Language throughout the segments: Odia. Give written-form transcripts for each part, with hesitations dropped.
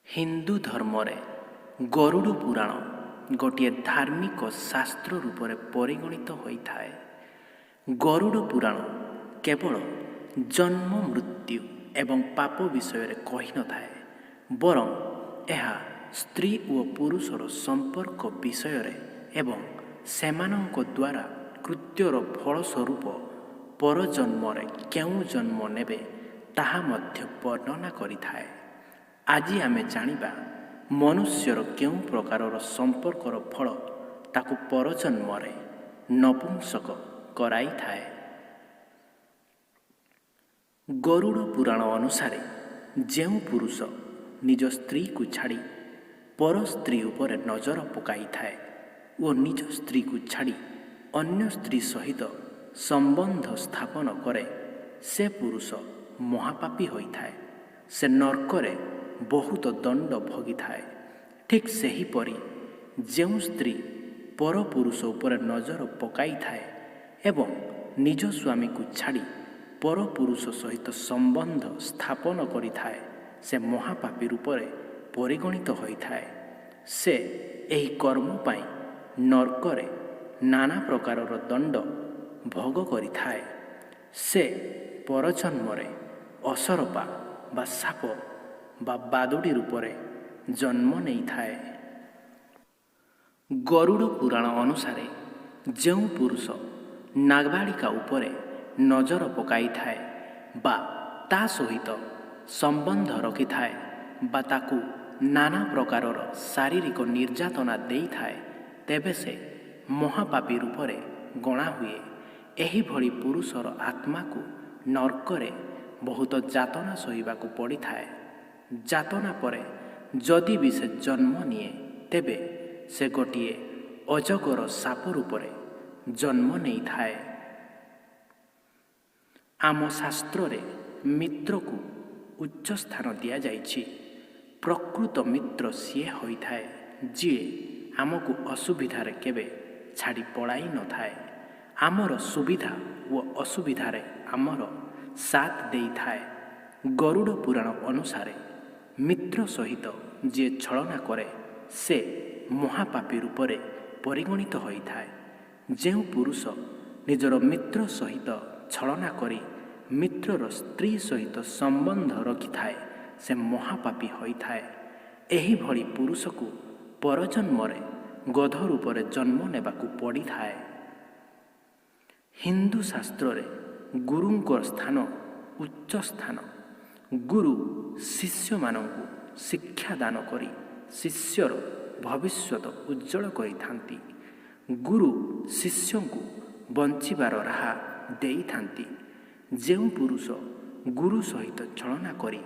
ହିନ୍ଦୁ ଧର୍ମରେ ଗରୁଡ଼ ପୁରାଣ ଗୋଟିଏ ଧାର୍ମିକ ଶାସ୍ତ୍ର ରୂପରେ ପରିଗଣିତ ହୋଇଥାଏ। ଗରୁଡ଼ ପୁରାଣ କେବଳ ଜନ୍ମ ମୃତ୍ୟୁ ଏବଂ ପାପ ବିଷୟରେ କହିନଥାଏ, ବରଂ ଏହା ସ୍ତ୍ରୀ ଓ ପୁରୁଷର ସମ୍ପର୍କ ବିଷୟରେ ଏବଂ ସେମାନଙ୍କ ଦ୍ୱାରା କୃତ୍ୟର ଫଳସ୍ୱରୂପ ପରଜନ୍ମରେ କେଉଁ ଜନ୍ମ ନେବେ ତାହା ମଧ୍ୟ ବର୍ଣ୍ଣନା କରିଥାଏ। ଆଜି ଆମେ ଜାଣିବା ମନୁଷ୍ୟର କେଉଁ ପ୍ରକାରର ସମ୍ପର୍କର ଫଳ ତାକୁ ପରଜନ୍ମରେ ନପୁଂସକ କରାଇଥାଏ। ଗରୁଡ଼ ପୁରାଣ ଅନୁସାରେ ଯେଉଁ ପୁରୁଷ ନିଜ ସ୍ତ୍ରୀକୁ ଛାଡ଼ି ପର ସ୍ତ୍ରୀ ଉପରେ ନଜର ପକାଇଥାଏ ଓ ନିଜ ସ୍ତ୍ରୀକୁ ଛାଡ଼ି ଅନ୍ୟ ସ୍ତ୍ରୀ ସହିତ ସମ୍ବନ୍ଧ ସ୍ଥାପନ କରେ, ସେ ପୁରୁଷ ମହାପାପୀ ହୋଇଥାଏ। ସେ ନର୍କରେ ବହୁତ ଦଣ୍ଡ ଭୋଗିଥାଏ। ଠିକ୍ ସେହିପରି ଯେଉଁ ସ୍ତ୍ରୀ ପର ପୁରୁଷ ଉପରେ ନଜର ପକାଇଥାଏ ଏବଂ ନିଜ ସ୍ୱାମୀକୁ ଛାଡ଼ି ପର ପୁରୁଷ ସହିତ ସମ୍ବନ୍ଧ ସ୍ଥାପନ କରିଥାଏ, ସେ ମହାପାପୀ ରୂପରେ ପରିଗଣିତ ହୋଇଥାଏ। ସେ ଏହି କର୍ମ ପାଇଁ ନର୍କରେ ନାନା ପ୍ରକାରର ଦଣ୍ଡ ଭୋଗ କରିଥାଏ। ସେ ପରଜନ୍ମରେ ଅସରପା ବା ସାପ ବା ବାଦୁଡ଼ି ରୂପରେ ଜନ୍ମ ନେଇଥାଏ। ଗରୁଡ଼ ପୁରାଣ ଅନୁସାରେ ଯେଉଁ ପୁରୁଷ ନାବାଳିକା ଉପରେ ନଜର ପକାଇଥାଏ ବା ତା ସହିତ ସମ୍ବନ୍ଧ ରଖିଥାଏ ବା ତାକୁ ନାନା ପ୍ରକାରର ଶାରୀରିକ ନିର୍ଯାତନା ଦେଇଥାଏ, ତେବେ ସେ ମହାପାପୀ ରୂପରେ ଗଣାହୁଏ। ଏହିଭଳି ପୁରୁଷର ଆତ୍ମାକୁ ନର୍କରେ ବହୁତ ଯାତନା ସହିବାକୁ ପଡ଼ିଥାଏ। ଯାତନା ପରେ ଯଦି ବି ସେ ଜନ୍ମ ନିଏ, ତେବେ ସେ ଗୋଟିଏ ଅଜଗର ସାପ ରୂପରେ ଜନ୍ମ ନେଇଥାଏ। ଆମ ଶାସ୍ତ୍ରରେ ମିତ୍ରକୁ ଉଚ୍ଚ ସ୍ଥାନ ଦିଆଯାଇଛି। ପ୍ରକୃତ ମିତ୍ର ସିଏ ହୋଇଥାଏ ଯିଏ ଆମକୁ ଅସୁବିଧାରେ କେବେ ଛାଡ଼ି ପଳାଇ ନଥାଏ, ଆମର ସୁବିଧା ଓ ଅସୁବିଧାରେ ଆମର ସାଥ ଦେଇଥାଏ। ଗରୁଡ଼ ପୁରାଣ ଅନୁସାରେ ମିତ୍ର ସହିତ ଯିଏ ଛଳନା କରେ, ସେ ମହାପାପୀ ରୂପରେ ପରିଗଣିତ ହୋଇଥାଏ। ଯେଉଁ ପୁରୁଷ ନିଜର ମିତ୍ର ସହିତ ଛଳନା କରି ମିତ୍ରର ସ୍ତ୍ରୀ ସହିତ ସମ୍ବନ୍ଧ ରଖିଥାଏ, ସେ ମହାପାପୀ ହୋଇଥାଏ। ଏହିଭଳି ପୁରୁଷକୁ ପରଜନ୍ମରେ ଗଧ ରୂପରେ ଜନ୍ମ ନେବାକୁ ପଡ଼ିଥାଏ। ହିନ୍ଦୁ ଶାସ୍ତ୍ରରେ ଗୁରୁଙ୍କ ସ୍ଥାନ ଉଚ୍ଚ ସ୍ଥାନ। ଗୁରୁ ଶିଷ୍ୟମାନଙ୍କୁ ଶିକ୍ଷାଦାନ କରି ଶିଷ୍ୟର ଭବିଷ୍ୟତ ଉଜ୍ଜ୍ୱଳ କରିଥାନ୍ତି। ଗୁରୁ ଶିଷ୍ୟଙ୍କୁ ବଞ୍ଚିବାର ରାହା ଦେଇଥାନ୍ତି। ଯେଉଁ ପୁରୁଷ ଗୁରୁ ସହିତ ଛଳନା କରି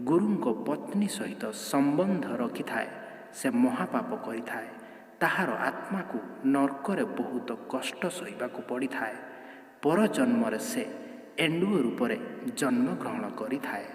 ଗୁରୁଙ୍କ ପତ୍ନୀ ସହିତ ସମ୍ବନ୍ଧ ରଖିଥାଏ, ସେ ମହାପାପ କରିଥାଏ। ତାହାର ଆତ୍ମାକୁ ନର୍କରେ ବହୁତ କଷ୍ଟ ସହିବାକୁ ପଡ଼ିଥାଏ। ପରଜନ୍ମରେ ସେ ଏଣ୍ଡୁଅ ରୂପରେ ଜନ୍ମଗ୍ରହଣ କରିଥାଏ।